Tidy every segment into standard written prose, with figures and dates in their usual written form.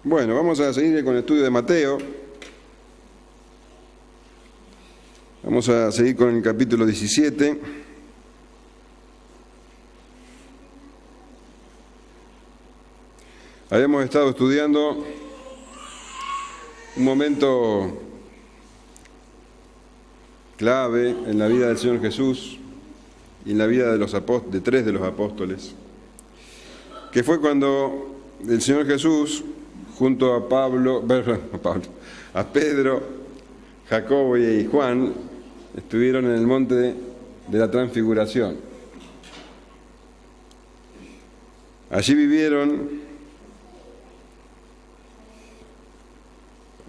Bueno, vamos a seguir con el estudio de Mateo. Vamos a seguir con el capítulo 17. Habíamos estado estudiando un momento clave en la vida del Señor Jesús y en la vida de tres de los apóstoles, que fue cuando el Señor Jesús, junto a a Pedro, Jacobo y Juan, estuvieron en el monte de la Transfiguración. Allí vivieron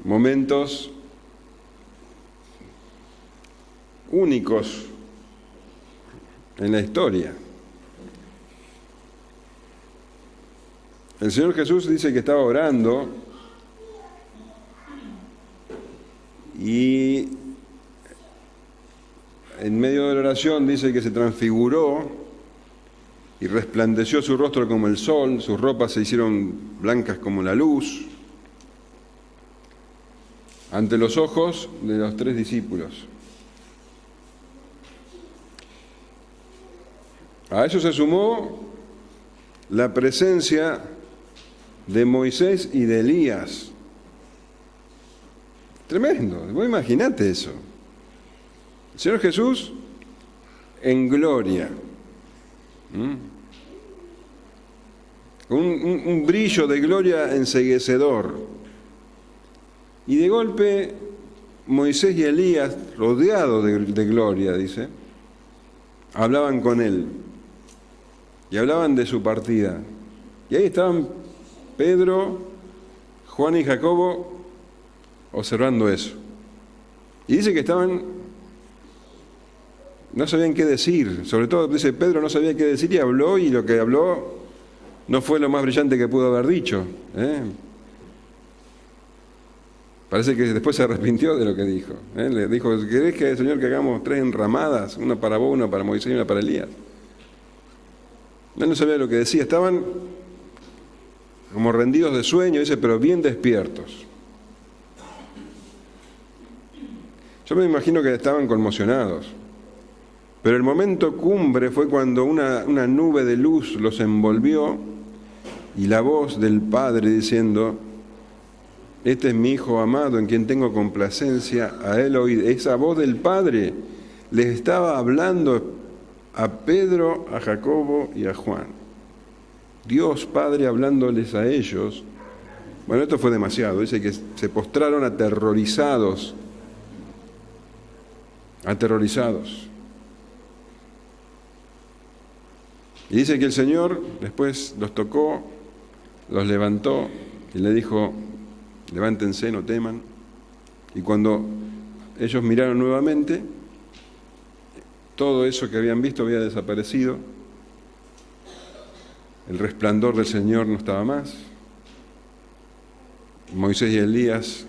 momentos únicos en la historia. El Señor Jesús dice que estaba orando y en medio de la oración dice que se transfiguró y resplandeció su rostro como el sol, sus ropas se hicieron blancas como la luz, ante los ojos de los tres discípulos. A eso se sumó la presencia de Moisés y de Elías. Tremendo, vos imaginate eso. El Señor Jesús en gloria. Un brillo de gloria enceguecedor. Y de golpe Moisés y Elías, rodeados de gloria, dice, hablaban con él. Y hablaban de su partida. Y ahí estaban Pedro, Juan y Jacobo observando eso. Y dice que no sabían qué decir. Sobre todo, dice, Pedro no sabía qué decir y habló, y lo que habló no fue lo más brillante que pudo haber dicho. Parece que después se arrepintió de lo que dijo. Le dijo, ¿querés que, Señor, que hagamos 3 enramadas? Una para vos, una para Moisés y una para Elías. Él no sabía lo que decía, estaban como rendidos de sueño, dice, pero bien despiertos. Yo me imagino que estaban conmocionados, pero el momento cumbre fue cuando una nube de luz los envolvió y la voz del Padre diciendo, este es mi Hijo amado en quien tengo complacencia, a él oíd. Esa voz del Padre les estaba hablando a Pedro, a Jacobo y a Juan. Dios Padre hablándoles a ellos. Bueno, esto fue demasiado. Dice que se postraron aterrorizados. Y dice que el Señor después los tocó, los levantó y le dijo, levántense, no teman. Y cuando ellos miraron nuevamente, todo eso que habían visto había desaparecido. El resplandor del Señor no estaba más. Moisés y Elías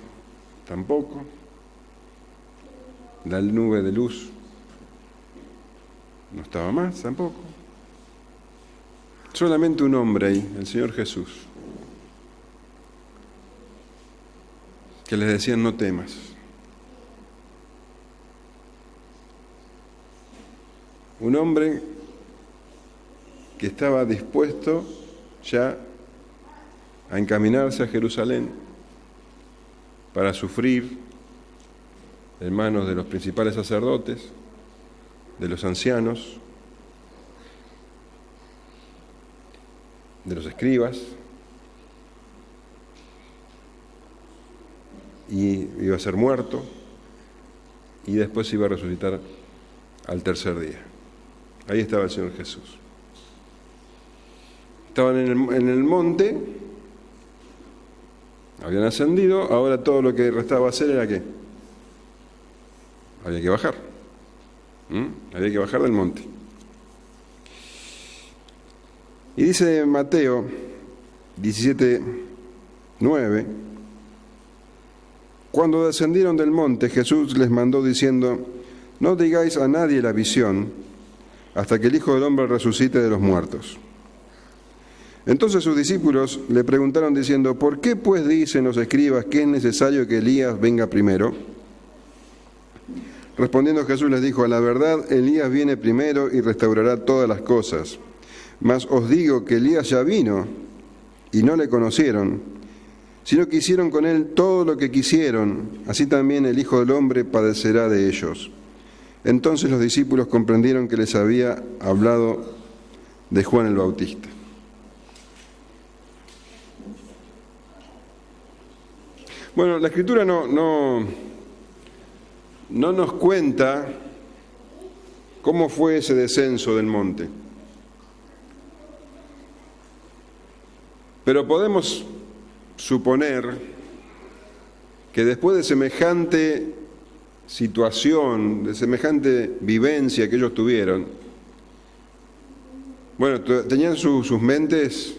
tampoco. La nube de luz no estaba más tampoco. Solamente un hombre ahí, el Señor Jesús, que les decían no temas. Un hombre que estaba dispuesto ya a encaminarse a Jerusalén para sufrir en manos de los principales sacerdotes, de los ancianos, de los escribas, y iba a ser muerto, y después iba a resucitar al tercer día. Ahí estaba el Señor Jesús. Estaban en el monte, habían ascendido, ahora todo lo que restaba hacer era ¿qué? Había que bajar. Había que bajar del monte. Y dice Mateo 17:9, cuando descendieron del monte, Jesús les mandó diciendo, no digáis a nadie la visión hasta que el Hijo del Hombre resucite de los muertos. Entonces sus discípulos le preguntaron diciendo: ¿por qué pues dicen los escribas que es necesario que Elías venga primero? Respondiendo Jesús les dijo: a la verdad, Elías viene primero y restaurará todas las cosas. Mas os digo que Elías ya vino y no le conocieron, sino que hicieron con él todo lo que quisieron. Así también el Hijo del Hombre padecerá de ellos. Entonces los discípulos comprendieron que les había hablado de Juan el Bautista. Bueno, la Escritura no nos cuenta cómo fue ese descenso del monte. Pero podemos suponer que después de semejante situación, de semejante vivencia que ellos tuvieron, bueno, tenían sus mentes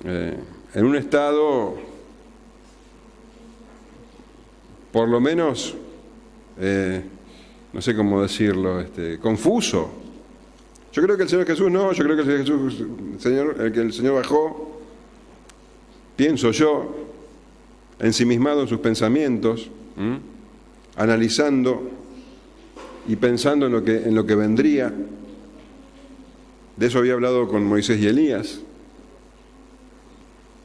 en un estado por lo menos, no sé cómo decirlo, confuso. Yo creo que el Señor Jesús no, yo creo que el Señor bajó, pienso yo, ensimismado en sus pensamientos, analizando y pensando en lo que vendría. De eso había hablado con Moisés y Elías.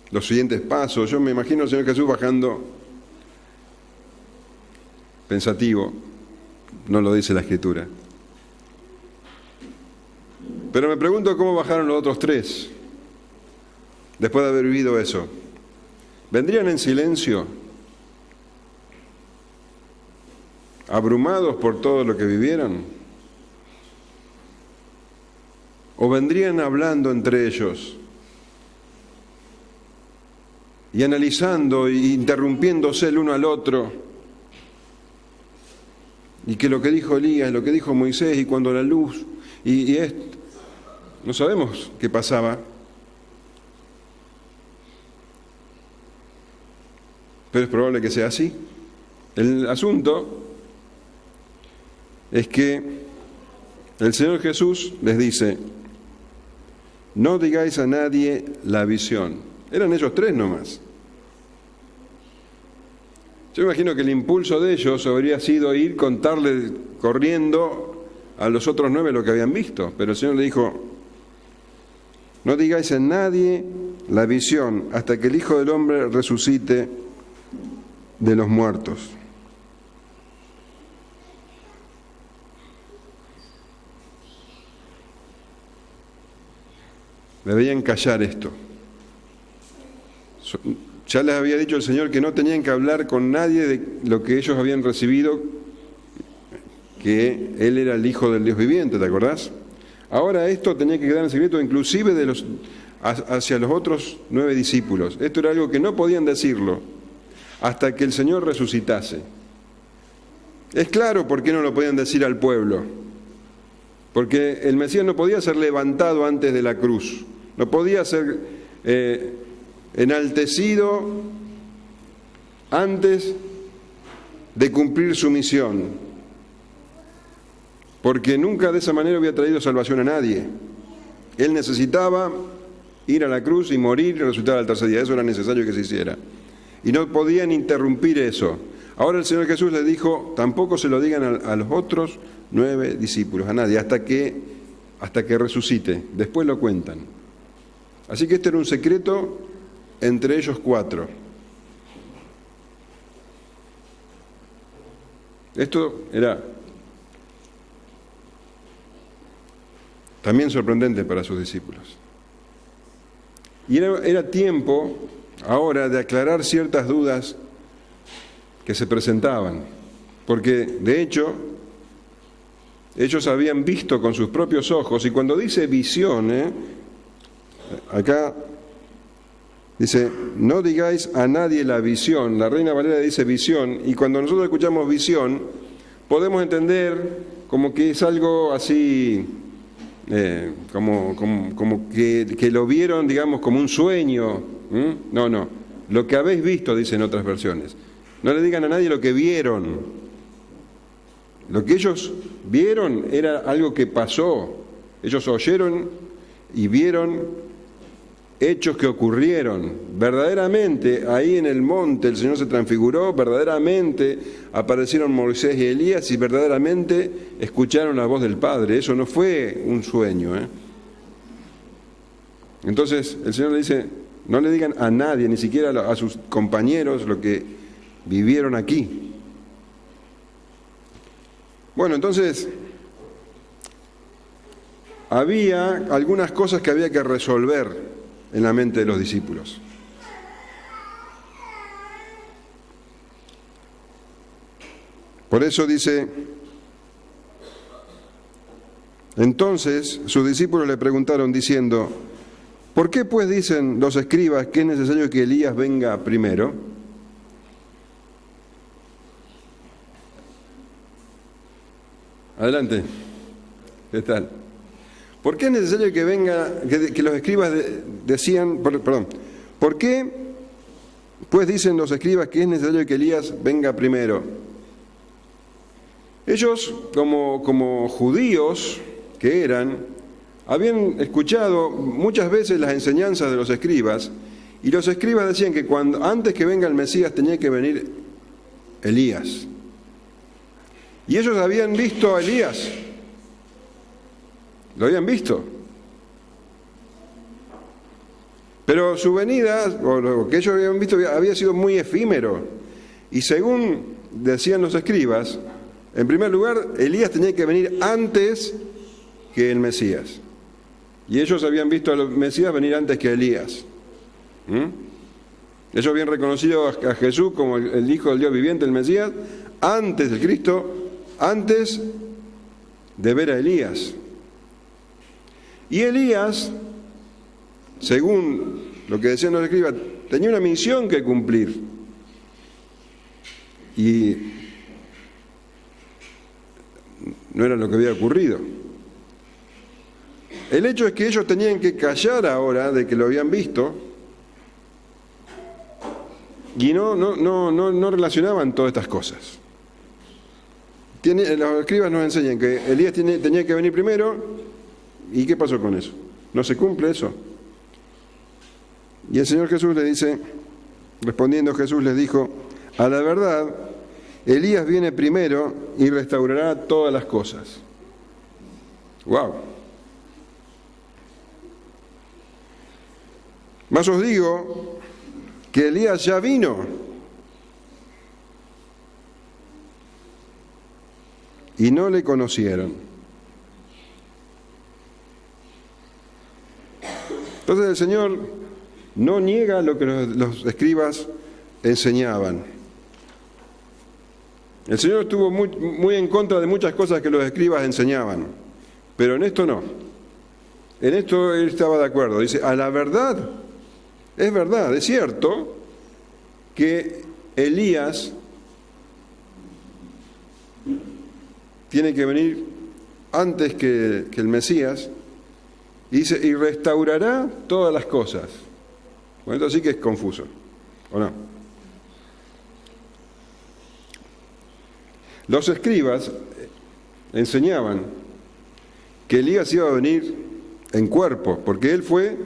Los siguientes pasos, yo me imagino al Señor Jesús bajando pensativo, no lo dice la Escritura. Pero me pregunto cómo bajaron los otros tres, después de haber vivido eso. ¿Vendrían en silencio, abrumados por todo lo que vivieron? ¿O vendrían hablando entre ellos y analizando e interrumpiéndose el uno al otro? Y que lo que dijo Elías, lo que dijo Moisés, y cuando la luz, y esto, no sabemos qué pasaba. Pero es probable que sea así. El asunto es que el Señor Jesús les dice: no digáis a nadie la visión. Eran ellos tres nomás. Yo imagino que el impulso de ellos habría sido ir contarle corriendo a los otros 9 lo que habían visto. Pero el Señor le dijo: no digáis a nadie la visión hasta que el Hijo del Hombre resucite de los muertos. Deberían callar esto. Ya les había dicho el Señor que no tenían que hablar con nadie de lo que ellos habían recibido, que Él era el Hijo del Dios viviente, ¿te acordás? Ahora esto tenía que quedar en secreto, inclusive hacia los otros 9 discípulos. Esto era algo que no podían decirlo hasta que el Señor resucitase. Es claro por qué no lo podían decir al pueblo. Porque el Mesías no podía ser levantado antes de la cruz. No podía ser enaltecido antes de cumplir su misión, porque nunca de esa manera había traído salvación a nadie. Él necesitaba ir a la cruz y morir y resucitar al tercer día. Eso era necesario que se hiciera, y no podían interrumpir eso. Ahora el Señor Jesús les dijo: tampoco se lo digan a los otros 9 discípulos, a nadie, hasta que resucite. Después lo cuentan. Así que este era un secreto entre ellos 4. Esto era también sorprendente para sus discípulos. Y era tiempo ahora de aclarar ciertas dudas que se presentaban, porque de hecho ellos habían visto con sus propios ojos, y cuando dice visión, acá dice: no digáis a nadie la visión. La Reina Valera dice visión, y cuando nosotros escuchamos visión, podemos entender como que es algo así, como que lo vieron, digamos, como un sueño. No, lo que habéis visto, dicen otras versiones. No le digan a nadie lo que vieron. Lo que ellos vieron era algo que pasó. Ellos oyeron y vieron hechos que ocurrieron. Verdaderamente, ahí en el monte el Señor se transfiguró, verdaderamente aparecieron Moisés y Elías y verdaderamente escucharon la voz del Padre. Eso no fue un sueño. Entonces el Señor le dice, no le digan a nadie, ni siquiera a sus compañeros, lo que vivieron aquí. Bueno, entonces había algunas cosas que había que resolver en la mente de los discípulos. Por eso dice, entonces sus discípulos le preguntaron diciendo, ¿por qué pues dicen los escribas que es necesario que Elías venga primero? Adelante. ¿Qué tal? ¿Por qué es necesario que venga, que los escribas decían, perdón, ¿por qué pues dicen los escribas que es necesario que Elías venga primero? Ellos, como judíos que eran, habían escuchado muchas veces las enseñanzas de los escribas, y los escribas decían que antes que venga el Mesías tenía que venir Elías. Y ellos habían visto a Elías. Lo habían visto. Pero su venida, o lo que ellos habían visto, había sido muy efímero. Y según decían los escribas, en primer lugar, Elías tenía que venir antes que el Mesías. Y ellos habían visto al Mesías venir antes que Elías. Ellos habían reconocido a Jesús como el Hijo del Dios viviente, el Mesías, antes del Cristo, antes de ver a Elías. Y Elías, según lo que decían los escribas, tenía una misión que cumplir. Y no era lo que había ocurrido. El hecho es que ellos tenían que callar ahora de que lo habían visto y no relacionaban todas estas cosas. Los escribas nos enseñan que Elías tenía que venir primero. ¿Y qué pasó con eso? ¿No se cumple eso? Y el Señor Jesús le dice, respondiendo Jesús les dijo, a la verdad, Elías viene primero y restaurará todas las cosas. ¡Wow! Mas os digo que Elías ya vino y no le conocieron. Entonces el Señor no niega lo que los escribas enseñaban. El Señor estuvo muy en contra de muchas cosas que los escribas enseñaban, pero en esto no. En esto Él estaba de acuerdo. Dice, a la verdad, es cierto que Elías tiene que venir antes que el Mesías. Y dice, y restaurará todas las cosas. Bueno, esto sí que es confuso, ¿o no? Los escribas enseñaban que Elías iba a venir en cuerpo, porque él fue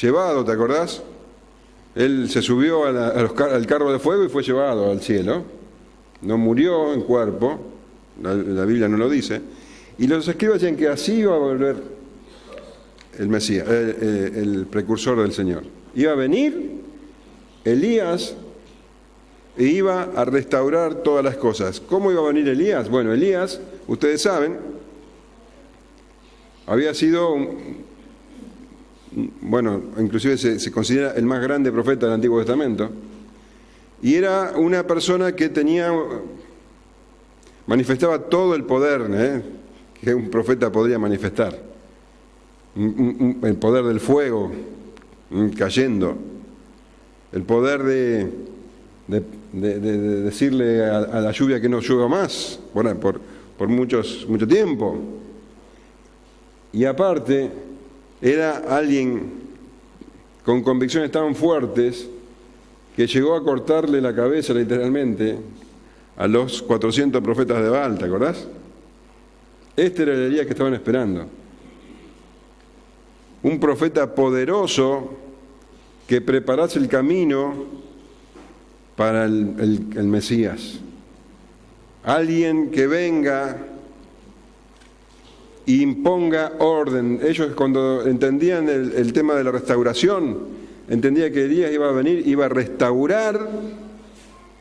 llevado, ¿te acordás? Él se subió al carro de fuego y fue llevado al cielo. No murió en cuerpo, la Biblia no lo dice. Y los escribas decían que así iba a volver el Mesías, el precursor del Señor. Iba a venir Elías e iba a restaurar todas las cosas. ¿Cómo iba a venir Elías? Bueno, Elías, ustedes saben, había sido, inclusive se considera el más grande profeta del Antiguo Testamento, y era una persona que manifestaba todo el poder que un profeta podría manifestar. El poder del fuego cayendo, el poder de decirle a la lluvia que no llueva más por mucho tiempo. Y aparte era alguien con convicciones tan fuertes que llegó a cortarle la cabeza literalmente a los 400 profetas de Baal, ¿te acordás? Este era el Elías que estaban esperando. un profeta poderoso que preparase el camino para el Mesías. Alguien que venga e imponga orden. Ellos, cuando entendían el tema de la restauración, entendían que Elías iba a venir, iba a restaurar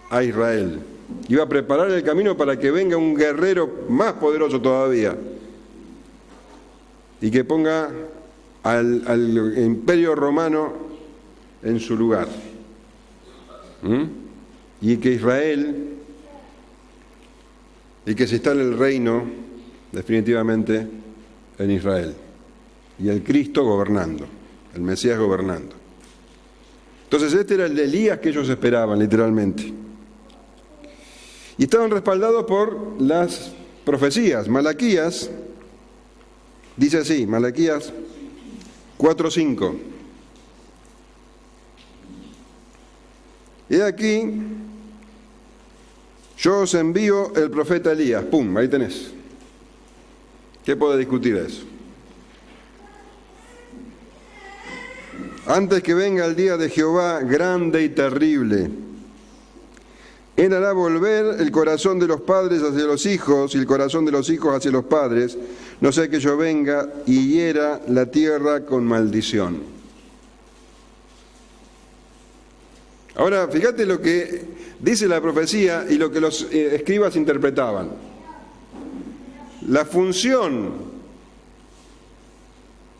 a Israel. Iba a preparar el camino para que venga un guerrero más poderoso todavía y que ponga al imperio romano en su lugar. Y que Israel, y que se instale el reino definitivamente en Israel. Y el Cristo gobernando, el Mesías gobernando. Entonces este era el Elías que ellos esperaban, literalmente. Y estaban respaldados por las profecías. Malaquías dice así, Malaquías 4:5. He aquí, yo os envío el profeta Elías. ¡Pum! Ahí tenés. ¿Qué puede discutir eso? Antes que venga el día de Jehová grande y terrible, Él hará volver el corazón de los padres hacia los hijos y el corazón de los hijos hacia los padres, no sea que yo venga y hiera la tierra con maldición. Ahora, fíjate lo que dice la profecía y lo que los escribas interpretaban. La función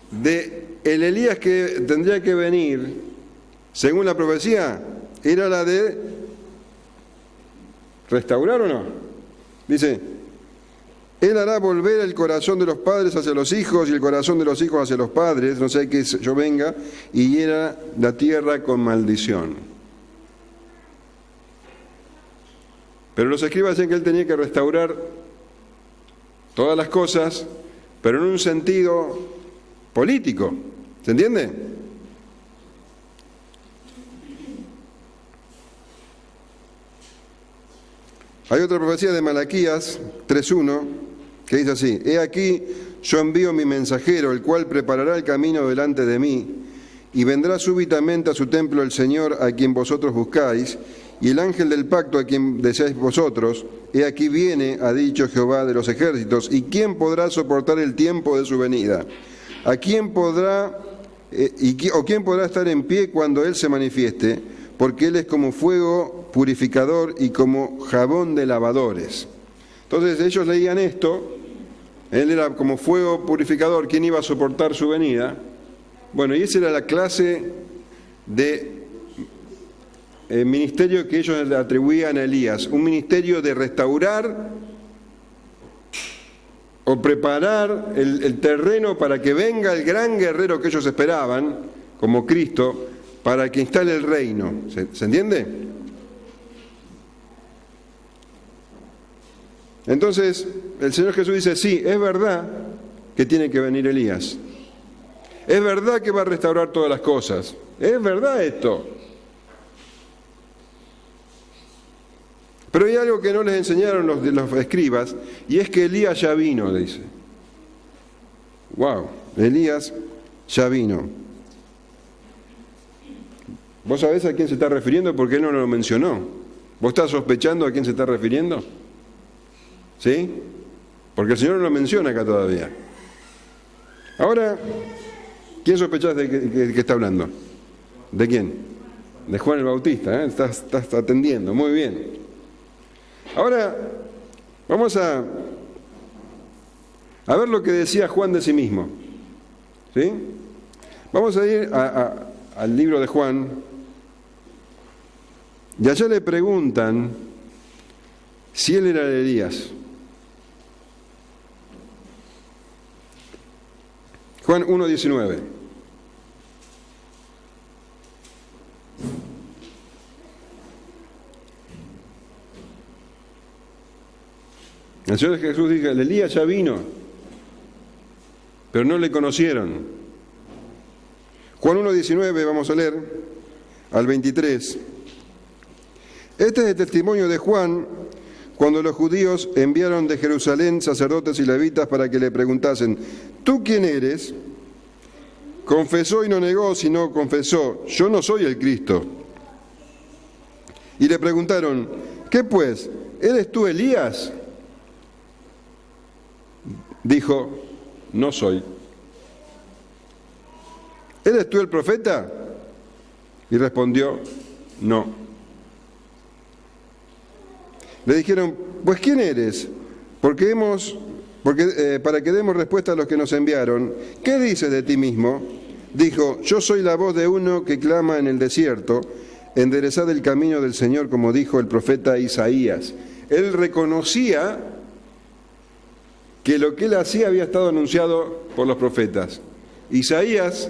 de el Elías que tendría que venir, según la profecía, era la de restaurar o no. Dice, Él hará volver el corazón de los padres hacia los hijos y el corazón de los hijos hacia los padres, no sea que yo venga y hiera la tierra con maldición. Pero los escribas decían que Él tenía que restaurar todas las cosas, pero en un sentido político. ¿Se entiende? Hay otra profecía de Malaquías 3:1 que dice así: He aquí, yo envío mi mensajero, el cual preparará el camino delante de mí, y vendrá súbitamente a su templo el Señor a quien vosotros buscáis, y el ángel del pacto a quien deseáis vosotros. He aquí viene, ha dicho Jehová de los ejércitos, y ¿quién podrá soportar el tiempo de su venida? ¿A quién podrá, o quién podrá estar en pie cuando Él se manifieste? Porque Él es como fuego purificador y como jabón de lavadores. Entonces ellos leían esto, Él era como fuego purificador, ¿quién iba a soportar su venida? Bueno, y esa era la clase de ministerio que ellos le atribuían a Elías, un ministerio de restaurar o preparar el terreno para que venga el gran guerrero que ellos esperaban, como Cristo, para que instale el reino. ¿Se entiende? Entonces, el Señor Jesús dice, sí, es verdad que tiene que venir Elías. Es verdad que va a restaurar todas las cosas. Es verdad esto. Pero hay algo que no les enseñaron los escribas, y es que Elías ya vino, dice. Wow, Elías ya vino. ¿Vos sabés a quién se está refiriendo? Porque él no lo mencionó. ¿Vos estás sospechando a quién se está refiriendo? ¿Sí? Porque el Señor no lo menciona acá todavía. Ahora, ¿quién sospechás de que está hablando? ¿De quién? De Juan el Bautista, ¿eh? Estás atendiendo, muy bien. Ahora, vamos a ver lo que decía Juan de sí mismo. ¿Sí? Vamos a ir al libro de Juan, y allá le preguntan si él era Elías. Juan 1:19. El Señor Jesús dice, el Elías ya vino, pero no le conocieron. Juan 1:19, vamos a leer al 23. Este es el testimonio de Juan cuando los judíos enviaron de Jerusalén sacerdotes y levitas para que le preguntasen, ¿tú quién eres? confesó y no negó, sino confesó: yo no soy el Cristo. Y le preguntaron: ¿qué pues? ¿Eres tú Elías? Dijo: no soy. ¿Eres tú el profeta? Y respondió: no. Le dijeron: pues ¿quién eres? Para que demos respuesta a los que nos enviaron. ¿Qué dices de ti mismo? Dijo: yo soy la voz de uno que clama en el desierto, enderezad el camino del Señor, como dijo el profeta Isaías. Él reconocía que lo que él hacía había estado anunciado por los profetas. Isaías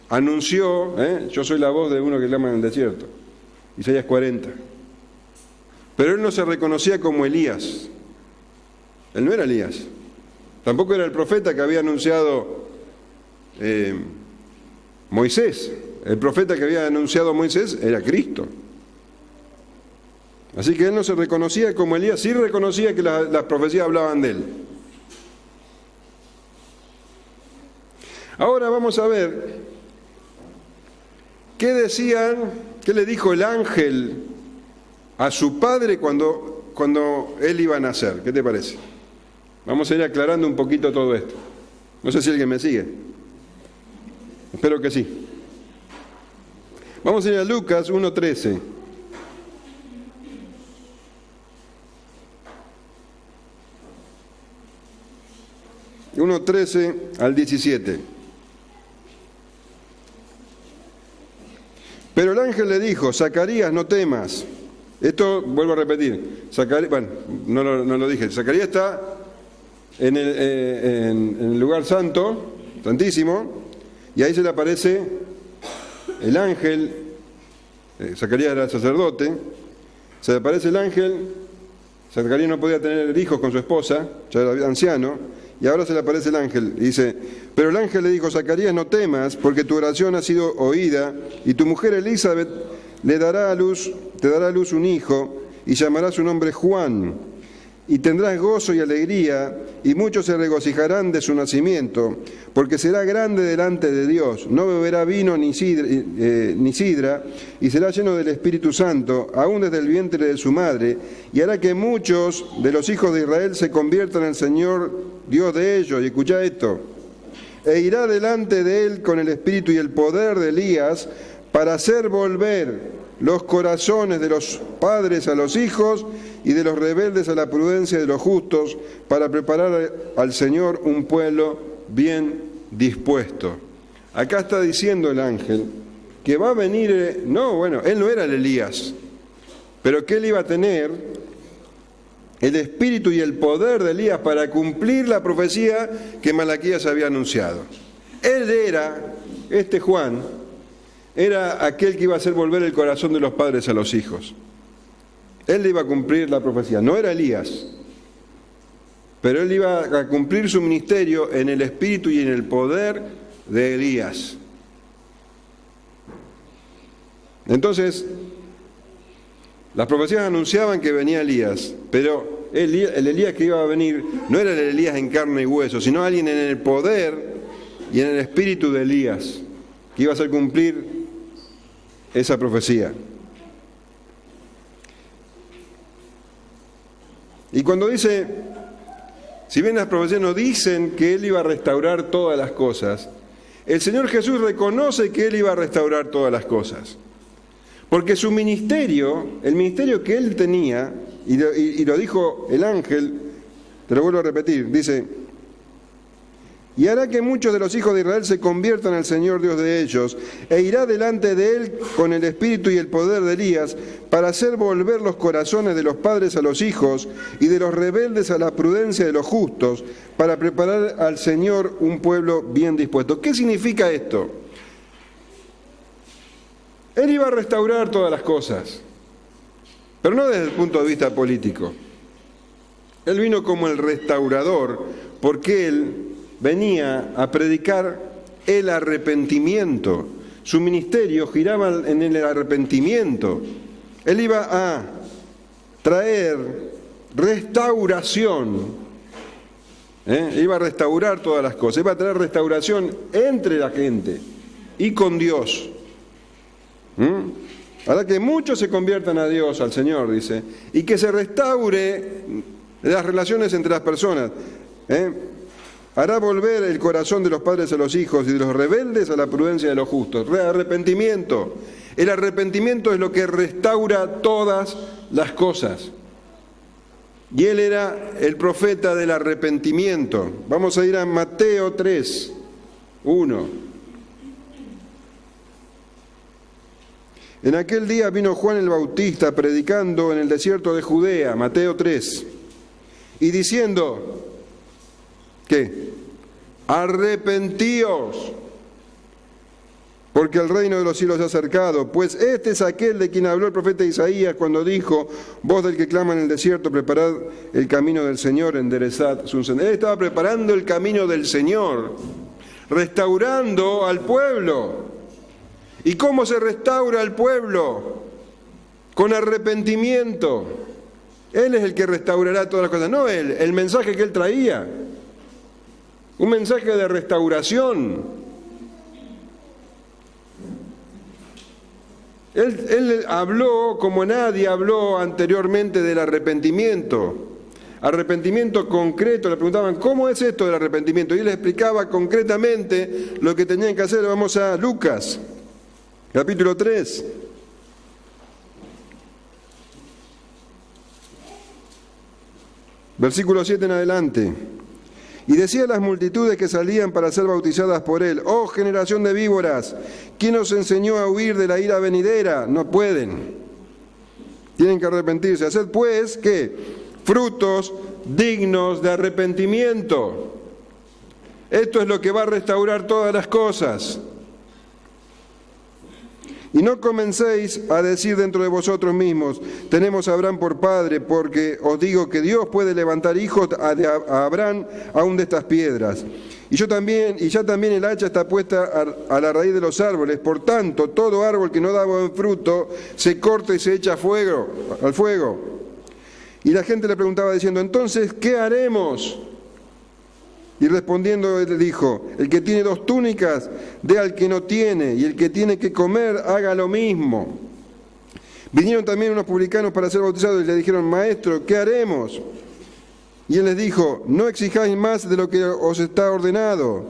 anunció, yo soy la voz de uno que clama en el desierto, Isaías 40. Pero él no se reconocía como Elías. Él no era Elías. Tampoco era el profeta que había anunciado Moisés. El profeta que había anunciado Moisés era Cristo. Así que él no se reconocía como Elías, sí reconocía que las profecías hablaban de él. Ahora vamos a ver qué le dijo el ángel a su padre cuando él iba a nacer. ¿Qué te parece? Vamos a ir aclarando un poquito todo esto. No sé si alguien me sigue. Espero que sí. Vamos a ir a Lucas 1:13. De 1:13 al 17. Pero el ángel le dijo: Zacarías, no temas. Esto, vuelvo a repetir, no lo dije, Zacarías está en el lugar santo, santísimo, y ahí se le aparece el ángel. Zacarías era sacerdote, se le aparece el ángel. Zacarías no podía tener hijos con su esposa, ya era anciano, y ahora se le aparece el ángel y dice: pero el ángel le dijo: Zacarías, no temas, porque tu oración ha sido oída, y tu mujer Elizabeth te dará a luz un hijo, y llamará su nombre Juan, y tendrás gozo y alegría, y muchos se regocijarán de su nacimiento, porque será grande delante de Dios, no beberá vino ni sidra, y será lleno del Espíritu Santo, aún desde el vientre de su madre, y hará que muchos de los hijos de Israel se conviertan al Señor Dios de ellos. Y escucha esto: e irá delante de él con el espíritu y el poder de Elías, para hacer volver los corazones de los padres a los hijos y de los rebeldes a la prudencia de los justos, para preparar al Señor un pueblo bien dispuesto. Acá está diciendo el ángel que va a venir, él no era el Elías, pero que él iba a tener el espíritu y el poder de Elías para cumplir la profecía que Malaquías había anunciado. Él era, Juan, era aquel que iba a hacer volver el corazón de los padres a los hijos. Él iba a cumplir la profecía, no era Elías, pero él iba a cumplir su ministerio en el espíritu y en el poder de Elías. Entonces, las profecías anunciaban que venía Elías, pero el Elías que iba a venir no era el Elías en carne y hueso, sino alguien en el poder y en el espíritu de Elías, que iba a hacer cumplir esa profecía. Y cuando dice, si bien las profecías no dicen que Él iba a restaurar todas las cosas, el Señor Jesús reconoce que Él iba a restaurar todas las cosas. Porque su ministerio, el ministerio que Él tenía, y lo dijo el ángel, te lo vuelvo a repetir, dice: y hará que muchos de los hijos de Israel se conviertan al Señor Dios de ellos, e irá delante de él con el espíritu y el poder de Elías, para hacer volver los corazones de los padres a los hijos, y de los rebeldes a la prudencia de los justos, para preparar al Señor un pueblo bien dispuesto. ¿Qué significa esto? Él iba a restaurar todas las cosas, pero no desde el punto de vista político. Él vino como el restaurador, porque él venía a predicar el arrepentimiento. Su ministerio giraba en el arrepentimiento. Él iba a traer restauración Iba a restaurar todas las cosas, iba a traer restauración entre la gente y con Dios. Hará que muchos se conviertan a Dios, al Señor, dice, y que se restaure las relaciones entre las personas. Hará volver el corazón de los padres a los hijos y de los rebeldes a la prudencia de los justos. Arrepentimiento. El arrepentimiento es lo que restaura todas las cosas. Y él era el profeta del arrepentimiento. Vamos a ir a Mateo 3, 1. En aquel día vino Juan el Bautista predicando en el desierto de Judea, Mateo 3, y diciendo, ¿qué? Arrepentíos, porque el reino de los cielos se ha acercado, pues este es aquel de quien habló el profeta Isaías cuando dijo, voz del que clama en el desierto, preparad el camino del Señor, enderezad sus sendas. Él estaba preparando el camino del Señor, restaurando al pueblo. ¿Y cómo se restaura al pueblo? Con arrepentimiento. Él es el que restaurará todas las cosas, no él, el mensaje que él traía. Un mensaje de restauración. Él habló como nadie habló anteriormente del arrepentimiento. Arrepentimiento concreto. Le preguntaban, ¿cómo es esto del arrepentimiento? Y él les explicaba concretamente lo que tenían que hacer. Vamos a Lucas, capítulo 3. Versículo 7 en adelante. Y decía a las multitudes que salían para ser bautizadas por él, oh generación de víboras, ¿quién os enseñó a huir de la ira venidera? No pueden. Tienen que arrepentirse. Haced pues, ¿qué? Frutos dignos de arrepentimiento. Esto es lo que va a restaurar todas las cosas. Y no comencéis a decir dentro de vosotros mismos, tenemos a Abraham por padre, porque os digo que Dios puede levantar hijos a Abraham aún de estas piedras. Y ya también el hacha está puesta a la raíz de los árboles. Por tanto, todo árbol que no da buen fruto se corta y se echa al fuego. Y la gente le preguntaba diciendo, entonces, ¿qué haremos? Y respondiendo él dijo, el que tiene 2 túnicas, dé al que no tiene, y el que tiene que comer, haga lo mismo. Vinieron también unos publicanos para ser bautizados y le dijeron, maestro, ¿qué haremos? Y él les dijo, no exijáis más de lo que os está ordenado.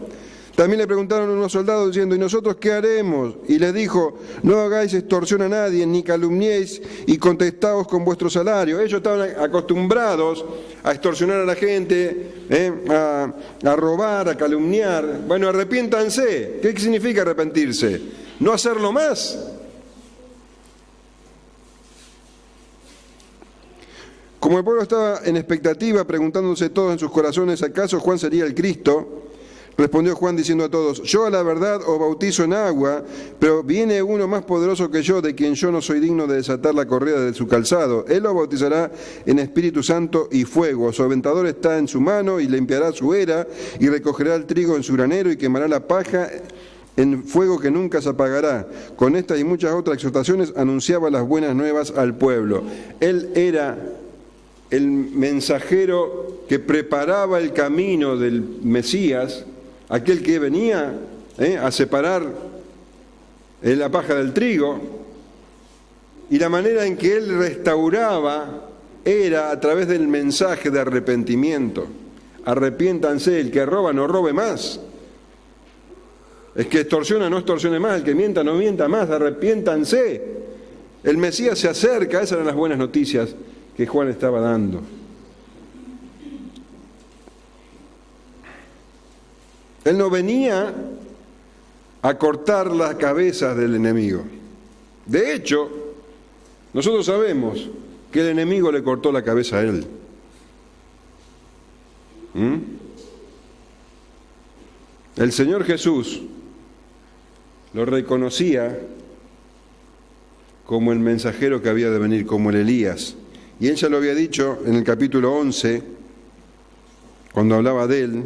También le preguntaron unos soldados diciendo, ¿y nosotros qué haremos? Y les dijo, no hagáis extorsión a nadie, ni calumniéis y contestaos con vuestro salario. Ellos estaban acostumbrados a extorsionar a la gente, a robar, a calumniar. Bueno, arrepiéntanse. ¿Qué significa arrepentirse? No hacerlo más. Como el pueblo estaba en expectativa, preguntándose todos en sus corazones, ¿acaso Juan sería el Cristo? Respondió Juan diciendo a todos, yo a la verdad os bautizo en agua, pero viene uno más poderoso que yo, de quien yo no soy digno de desatar la correa de su calzado. Él os bautizará en Espíritu Santo y fuego. Su aventador está en su mano y limpiará su era y recogerá el trigo en su granero y quemará la paja en fuego que nunca se apagará. Con estas y muchas otras exhortaciones anunciaba las buenas nuevas al pueblo. Él era el mensajero que preparaba el camino del Mesías, aquel que venía a separar la paja del trigo, y la manera en que él restauraba era a través del mensaje de arrepentimiento. Arrepiéntanse, el que roba no robe más, el que extorsiona no extorsione más, el que mienta no mienta más, arrepiéntanse. El Mesías se acerca, esas eran las buenas noticias que Juan estaba dando. Él no venía a cortar las cabezas del enemigo. De hecho, nosotros sabemos que el enemigo le cortó la cabeza a él. El Señor Jesús lo reconocía como el mensajero que había de venir, como el Elías. Y él ya lo había dicho en el capítulo 11, cuando hablaba de él.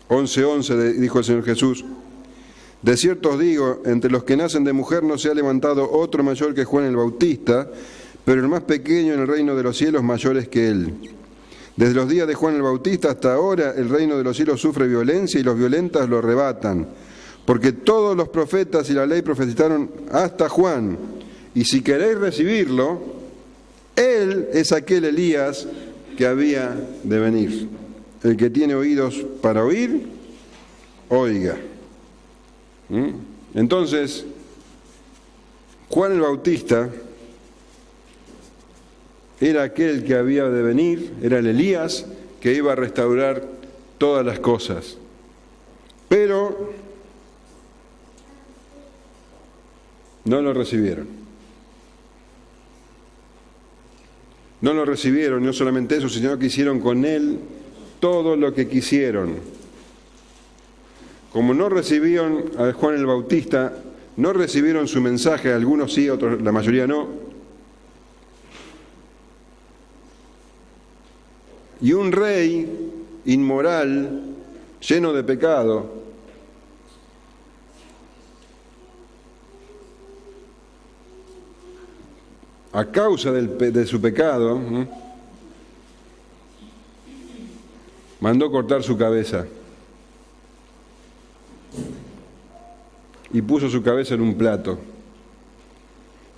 11:11 dijo el Señor Jesús, de cierto os digo, entre los que nacen de mujer no se ha levantado otro mayor que Juan el Bautista, pero el más pequeño en el reino de los cielos mayor es que él. Desde los días de Juan el Bautista hasta ahora el reino de los cielos sufre violencia y los violentas lo arrebatan. Porque todos los profetas y la ley profetizaron hasta Juan. Y si queréis recibirlo, él es aquel Elías que había de venir. El que tiene oídos para oír, oiga. Entonces, Juan el Bautista era aquel que había de venir, era el Elías que iba a restaurar todas las cosas. Pero no lo recibieron. No lo recibieron, y no solamente eso, sino que hicieron con él todo lo que quisieron. Como no recibieron a Juan el Bautista, no recibieron su mensaje, algunos sí, otros, la mayoría no. Y un rey inmoral, lleno de pecado, a causa de su pecado, mandó cortar su cabeza y puso su cabeza en un plato.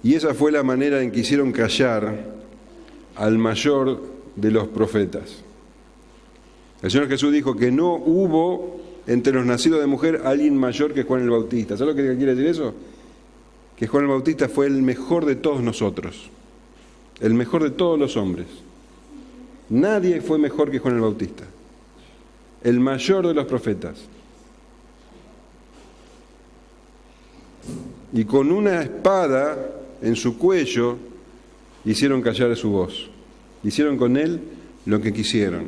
Y esa fue la manera en que hicieron callar al mayor de los profetas. El Señor Jesús dijo que no hubo entre los nacidos de mujer alguien mayor que Juan el Bautista. ¿Sabes lo que quiere decir eso? Que Juan el Bautista fue el mejor de todos nosotros, el mejor de todos los hombres. Nadie fue mejor que Juan el Bautista, el mayor de los profetas. Y con una espada en su cuello hicieron callar su voz. Hicieron con él lo que quisieron.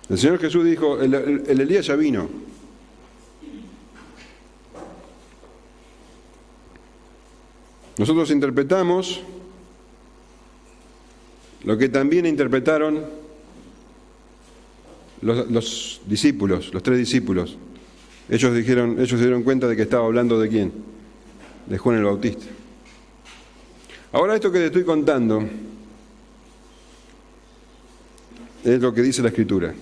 El Señor Jesús dijo, el Elías ya vino. Nosotros interpretamos lo que también interpretaron los discípulos, los 3 discípulos. Ellos se dieron cuenta de que estaba hablando de quién, de Juan el Bautista. Ahora esto que te estoy contando es lo que dice la Escritura.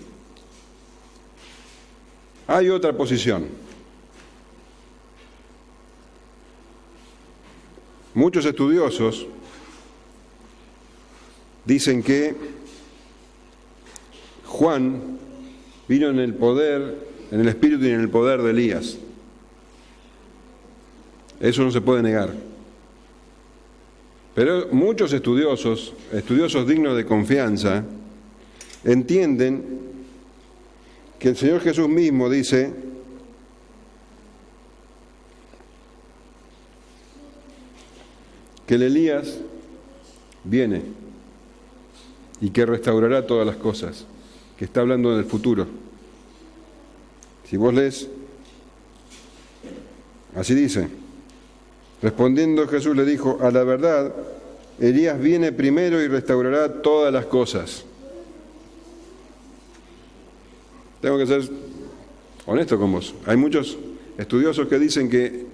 Hay otra posición. Muchos estudiosos dicen que Juan vino en el poder, en el espíritu y en el poder de Elías. Eso no se puede negar. Pero muchos estudiosos dignos de confianza, entienden que el Señor Jesús mismo dice que el Elías viene y que restaurará todas las cosas, que está hablando del futuro. Si vos lees, así dice: respondiendo Jesús le dijo, a la verdad, Elías viene primero y restaurará todas las cosas. Tengo que ser honesto con vos. Hay muchos estudiosos que dicen que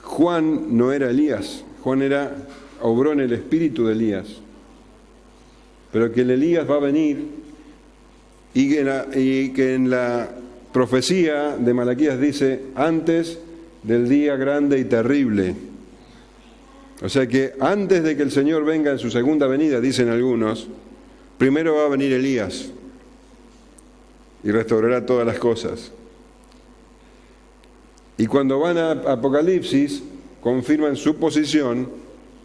Juan no era Elías. Juan obró en el espíritu de Elías. Pero que el Elías va a venir y que en la profecía de Malaquías dice antes del día grande y terrible. O sea que antes de que el Señor venga en su segunda venida, dicen algunos, primero va a venir Elías y restaurará todas las cosas. Y cuando van a Apocalipsis, confirman su posición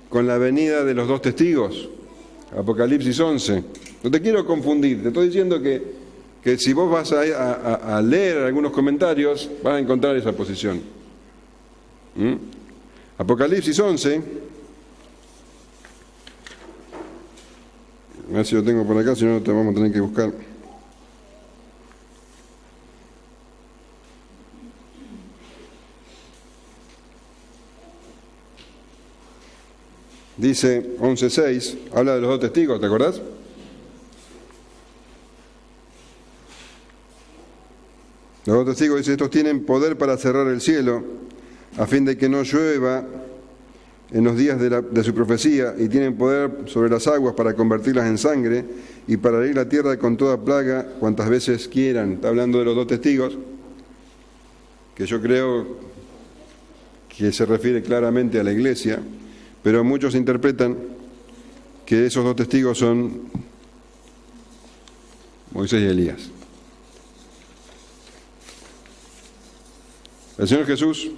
con la venida de los 2 testigos. Apocalipsis 11. No te quiero confundir, te estoy diciendo que si vos vas a leer algunos comentarios, vas a encontrar esa posición. Apocalipsis 11. A ver si lo tengo por acá, si no te vamos a tener que buscar. Dice 11.6, habla de los 2 testigos, ¿te acordás? Los 2 testigos, dice, estos tienen poder para cerrar el cielo, a fin de que no llueva en los días de su profecía, y tienen poder sobre las aguas para convertirlas en sangre y para herir la tierra con toda plaga cuantas veces quieran. Está hablando de los 2 testigos, que yo creo que se refiere claramente a la iglesia, pero muchos interpretan que esos 2 testigos son Moisés y Elías. El Señor Jesús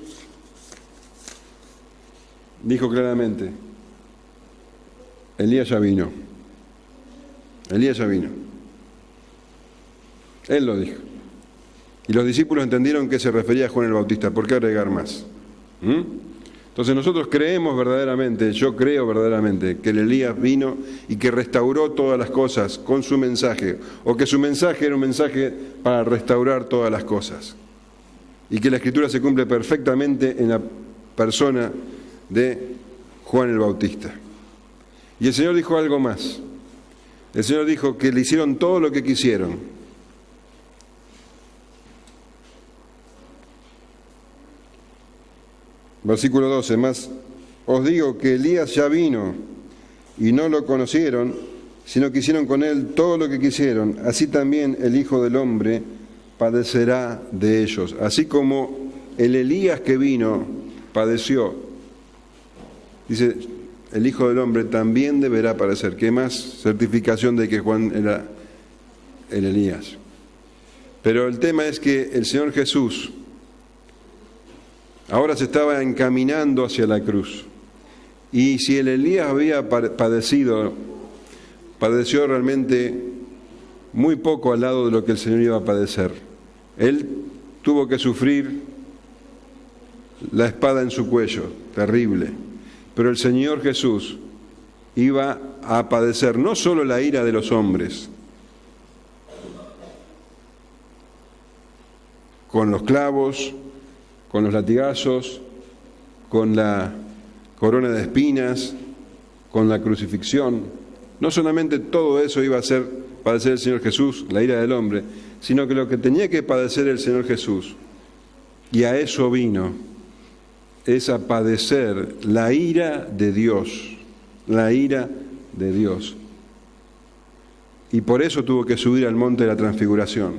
dijo claramente, Elías ya vino. Elías ya vino. Él lo dijo. Y los discípulos entendieron que se refería a Juan el Bautista. ¿Por qué agregar más? Entonces nosotros creemos verdaderamente, yo creo verdaderamente, que el Elías vino y que restauró todas las cosas con su mensaje, o que su mensaje era un mensaje para restaurar todas las cosas. Y que la Escritura se cumple perfectamente en la persona de Juan el Bautista. Y el Señor dijo algo más. El Señor dijo que le hicieron todo lo que quisieron. Versículo 12, más os digo que Elías ya vino y no lo conocieron, sino que hicieron con él todo lo que quisieron. Así también el Hijo del Hombre padecerá de ellos. Así como el Elías que vino padeció, dice, el Hijo del Hombre también deberá padecer. ¿Qué más certificación de que Juan era el Elías? Pero el tema es que el Señor Jesús ahora se estaba encaminando hacia la cruz. Y si el Elías había padeció realmente muy poco al lado de lo que el Señor iba a padecer. Él tuvo que sufrir la espada en su cuello, terrible. Pero el Señor Jesús iba a padecer no solo la ira de los hombres, con los clavos, con los latigazos, con la corona de espinas, con la crucifixión. No solamente todo eso iba a padecer el Señor Jesús, la ira del hombre, sino que lo que tenía que padecer el Señor Jesús, y a eso vino, es a padecer la ira de Dios, la ira de Dios. Y por eso tuvo que subir al monte de la transfiguración.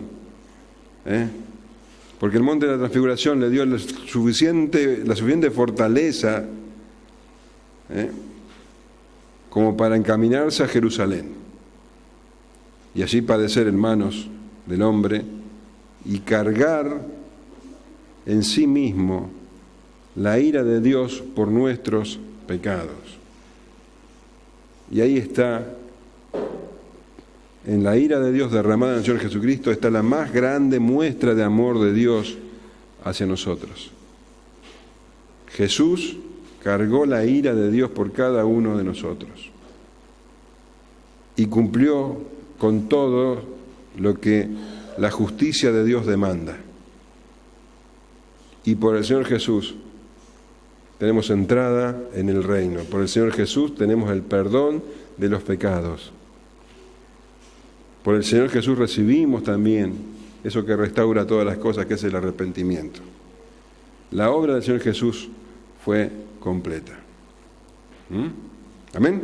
Porque el monte de la transfiguración le dio la suficiente fortaleza como para encaminarse a Jerusalén y allí padecer en manos del hombre y cargar en sí mismo la ira de Dios por nuestros pecados. Y ahí está, en la ira de Dios derramada en el Señor Jesucristo, está la más grande muestra de amor de Dios hacia nosotros. Jesús cargó la ira de Dios por cada uno de nosotros y cumplió con todo lo que la justicia de Dios demanda. Y por el Señor Jesús tenemos entrada en el reino. Por el Señor Jesús tenemos el perdón de los pecados. Por el Señor Jesús recibimos también eso que restaura todas las cosas, que es el arrepentimiento. La obra del Señor Jesús fue completa. ¿Amén?